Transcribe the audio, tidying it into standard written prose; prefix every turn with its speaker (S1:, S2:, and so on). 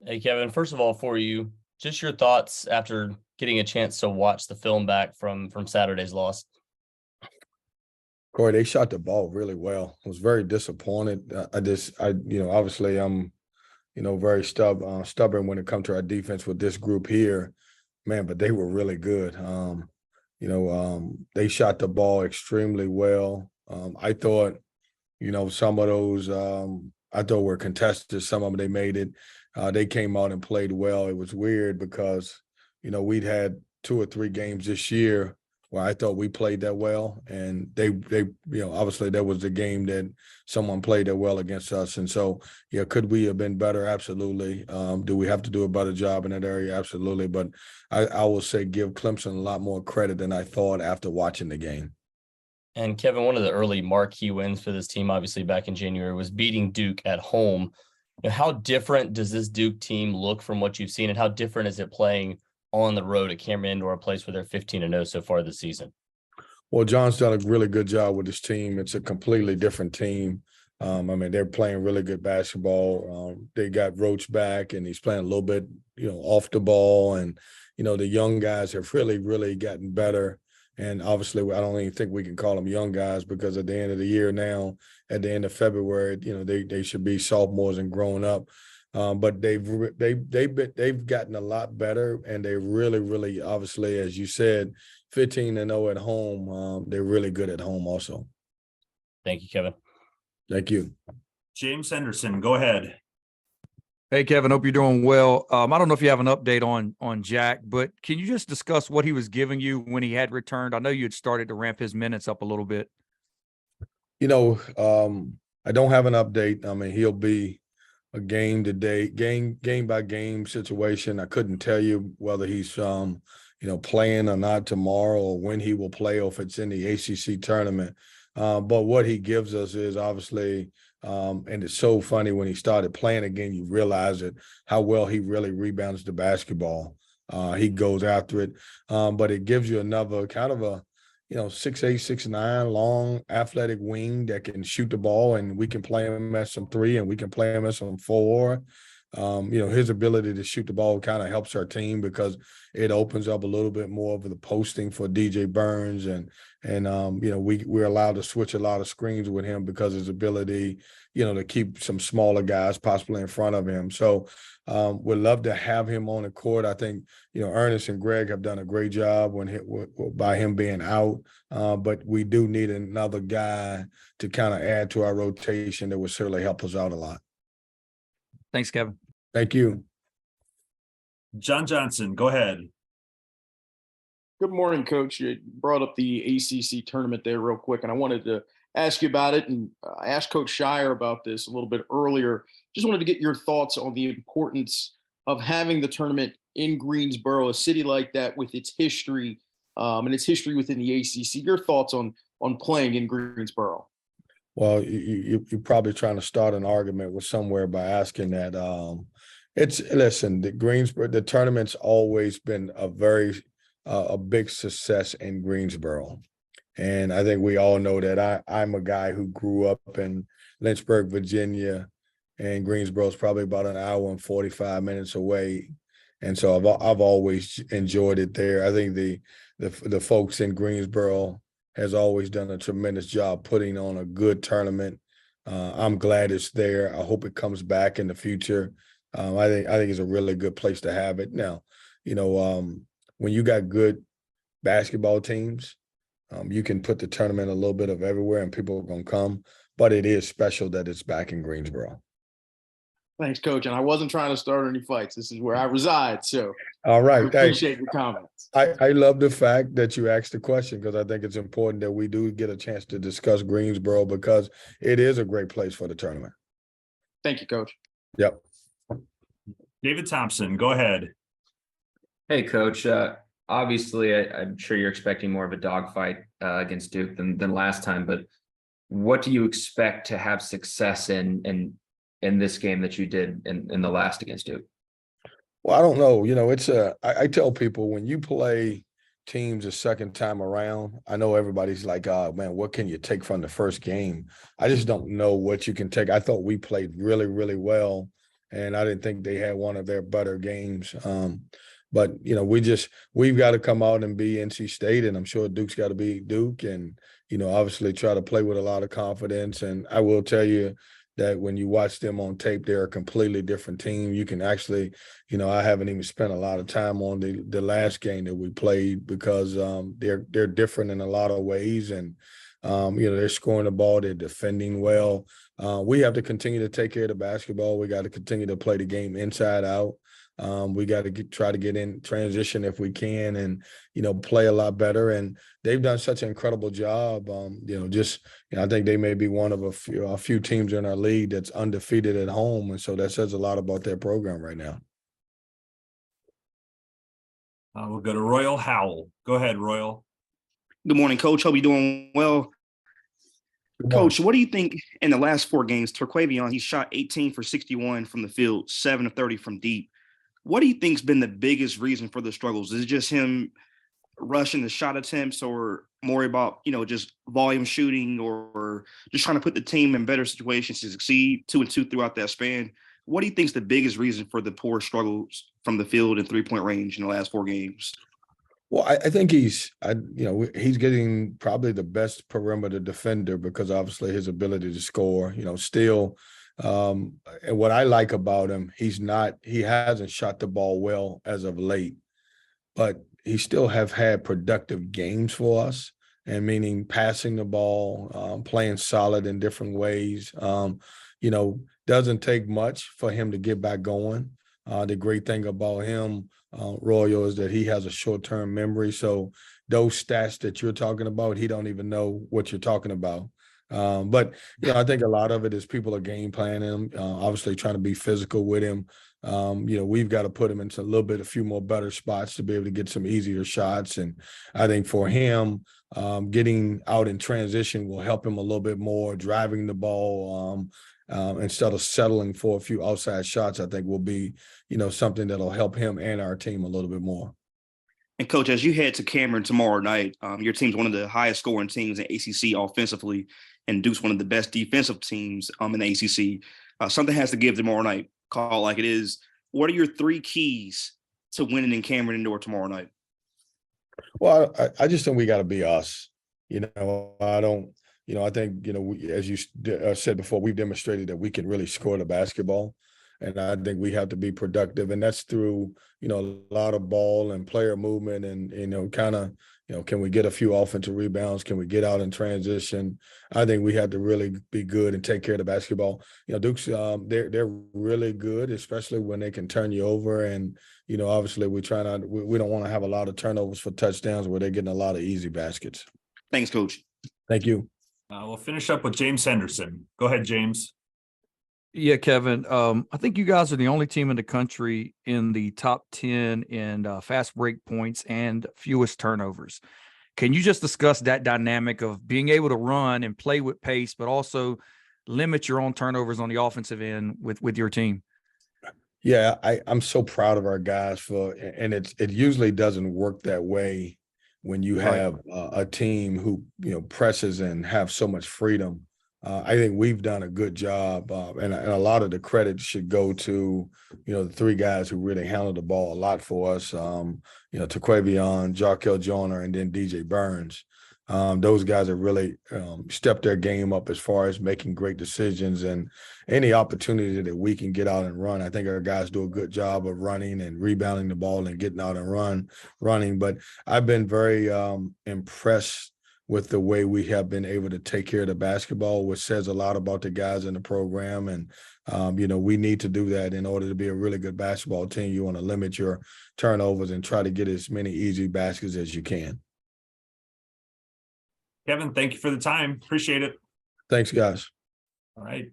S1: Hey, Kevin, first of all, for you, just your thoughts after getting a chance to watch the film back from Saturday's loss.
S2: Corey, they shot the ball really well. I was very disappointed. Obviously I'm, very stubborn when it comes to our defense with this group here, man, but they were really good. They shot the ball extremely well. I thought, some of those, I thought were contested. Some of them, they made it. They came out and played well. It was weird because, we'd had 2 or 3 games this year where I thought we played that well, and they, obviously that was the game that someone played that well against us. And so, yeah, could we have been better? Absolutely. Do we have to do a better job in that area? Absolutely. But I will say give Clemson a lot more credit than I thought after watching the game.
S1: And Kevin, one of the early marquee wins for this team, obviously back in January, was beating Duke at home. How different does this Duke team look from what you've seen, and how different is it playing on the road at Cameron Indoor, a place where they're 15-0 so far this season?
S2: Well, John's done a really good job with his team. It's a completely different team. They're playing really good basketball. They got Roach back, and he's playing a little bit, off the ball. And, the young guys have really, really gotten better. And obviously, I don't even think we can call them young guys because at the end of the year now, at the end of February, they should be sophomores and grown up. But they've gotten a lot better, and they really, really, obviously, as you said, 15-0 at home. They're really good at home also.
S1: Thank you, Kevin.
S2: Thank you.
S3: James Henderson, go ahead.
S4: Hey, Kevin, hope you're doing well. I don't know if you have an update on Jack, but can you just discuss what he was giving you when he had returned? I know you had started to ramp his minutes up a little bit.
S2: I don't have an update. He'll be a game by game situation. I couldn't tell you whether he's playing or not tomorrow, or when he will play, or if it's in the ACC tournament. But what he gives us is obviously, and it's so funny, when he started playing again, you realize it, how well he really rebounds the basketball. He goes after it, but it gives you another kind of a 6'8", 6'9", long, athletic wing that can shoot the ball, and we can play him at some 3, and we can play him at some 4. His ability to shoot the ball kind of helps our team because it opens up a little bit more of the posting for DJ Burns, and we're allowed to switch a lot of screens with him because his ability, to keep some smaller guys possibly in front of him. So we'd love to have him on the court. I think, Ernest and Greg have done a great job by him being out, but we do need another guy to kind of add to our rotation that would certainly help us out a lot.
S4: Thanks, Kevin.
S2: Thank you.
S3: John Johnson, go ahead.
S5: Good morning, Coach. You brought up the ACC tournament there real quick, and I wanted to ask you about it. And I asked Coach Shire about this a little bit earlier. Just wanted to get your thoughts on the importance of having the tournament in Greensboro, a city like that with its history and its history within the ACC. Your thoughts on playing in Greensboro?
S2: Well, you're probably trying to start an argument with somewhere by asking that. The tournament's always been a big success in Greensboro. And I think we all know that I'm a guy who grew up in Lynchburg, Virginia, and Greensboro is probably about an hour and 45 minutes away. And so I've always enjoyed it there. I think the folks in Greensboro has always done a tremendous job putting on a good tournament. I'm glad it's there. I hope it comes back in the future. I think it's a really good place to have it. Now, when you got good basketball teams, you can put the tournament a little bit of everywhere and people are going to come, but it is special that it's back in Greensboro.
S5: Thanks, Coach. And I wasn't trying to start any fights. This is where I reside. So
S2: all right.
S5: I appreciate your comments.
S2: I love the fact that you asked the question because I think it's important that we do get a chance to discuss Greensboro because it is a great place for the tournament.
S5: Thank you, Coach.
S2: Yep.
S3: David Thompson, go ahead.
S6: Hey, Coach. Obviously, I'm sure you're expecting more of a dogfight against Duke than last time, but what do you expect to have success in this game that you did in the last against Duke?
S2: Well, I don't know. I tell people when you play teams a second time around, I know everybody's like, oh, man, what can you take from the first game? I just don't know what you can take. I thought we played really, really well. and I didn't think they had one of their better games. But we've got to come out and be NC State, and I'm sure Duke's got to be Duke, and obviously try to play with a lot of confidence. And I will tell you that when you watch them on tape, they're a completely different team. You can actually, I haven't even spent a lot of time on the last game that we played because they're different in a lot of ways, and they're scoring the ball, they're defending well. We have to continue to take care of the basketball. We got to continue to play the game inside out. We got to try to get in transition if we can, and play a lot better. And they've done such an incredible job. I think they may be one of a few teams in our league that's undefeated at home, and so that says a lot about their program right now.
S3: We'll go to Royal Howell. Go ahead, Royal.
S7: Good morning, Coach. Hope you're doing well. Coach, what do you think in the last 4 games? Terquavion, he shot 18 for 61 from the field, 7 of 30 from deep. What do you think's been the biggest reason for the struggles? Is it just him rushing the shot attempts, or more about, just volume shooting, or just trying to put the team in better situations to succeed 2-2 throughout that span? What do you think's the biggest reason for the poor struggles from the field and 3-point range in the last 4 games?
S2: Well, I think he's getting probably the best perimeter defender because obviously his ability to score, still. And what I like about him, he hasn't shot the ball well as of late, but he still have had productive games for us, and meaning passing the ball, playing solid in different ways. Doesn't take much for him to get back going. The great thing about him, Royal, is that he has a short-term memory. So those stats that you're talking about, he don't even know what you're talking about. But I think a lot of it is people are game planning him, obviously trying to be physical with him. We've got to put him into a few more better spots to be able to get some easier shots. And I think for him, getting out in transition will help him a little bit more. Driving the ball instead of settling for a few outside shots, I think will be, something that'll help him and our team a little bit more.
S7: And Coach, as you head to Cameron tomorrow night, your team's one of the highest scoring teams in ACC offensively, and Duke's one of the best defensive teams in the ACC. Something has to give tomorrow night. Call it like it is. What are your 3 keys to winning in Cameron Indoor tomorrow night?
S2: Well, I just think we got to be us. I think, as you said before, we've demonstrated that we can really score the basketball. And I think we have to be productive. And that's through, a lot of ball and player movement and, can we get a few offensive rebounds? Can we get out in transition? I think we have to really be good and take care of the basketball. Duke's, they're really good, especially when they can turn you over. And, obviously we don't want to have a lot of turnovers for touchdowns where they're getting a lot of easy baskets.
S7: Thanks, Coach.
S2: Thank you.
S3: We'll finish up with James Henderson. Go ahead, James.
S4: Yeah, Kevin. I think you guys are the only team in the country in the top 10 in fast break points and fewest turnovers. Can you just discuss that dynamic of being able to run and play with pace, but also limit your own turnovers on the offensive end with your team?
S2: Yeah, I'm so proud of our guys and it usually doesn't work that way when you have a team who, presses and have so much freedom. I think we've done a good job, and a lot of the credit should go to, the 3 guys who really handled the ball a lot for us. Terquavion, Jarkel Joyner, and then DJ Burns. Those guys have really stepped their game up as far as making great decisions, and any opportunity that we can get out and run. I think our guys do a good job of running and rebounding the ball and getting out and running. But I've been very impressed with the way we have been able to take care of the basketball, which says a lot about the guys in the program. And, we need to do that in order to be a really good basketball team. You want to limit your turnovers and try to get as many easy baskets as you can.
S3: Kevin, thank you for the time. Appreciate it.
S2: Thanks, guys.
S3: All right.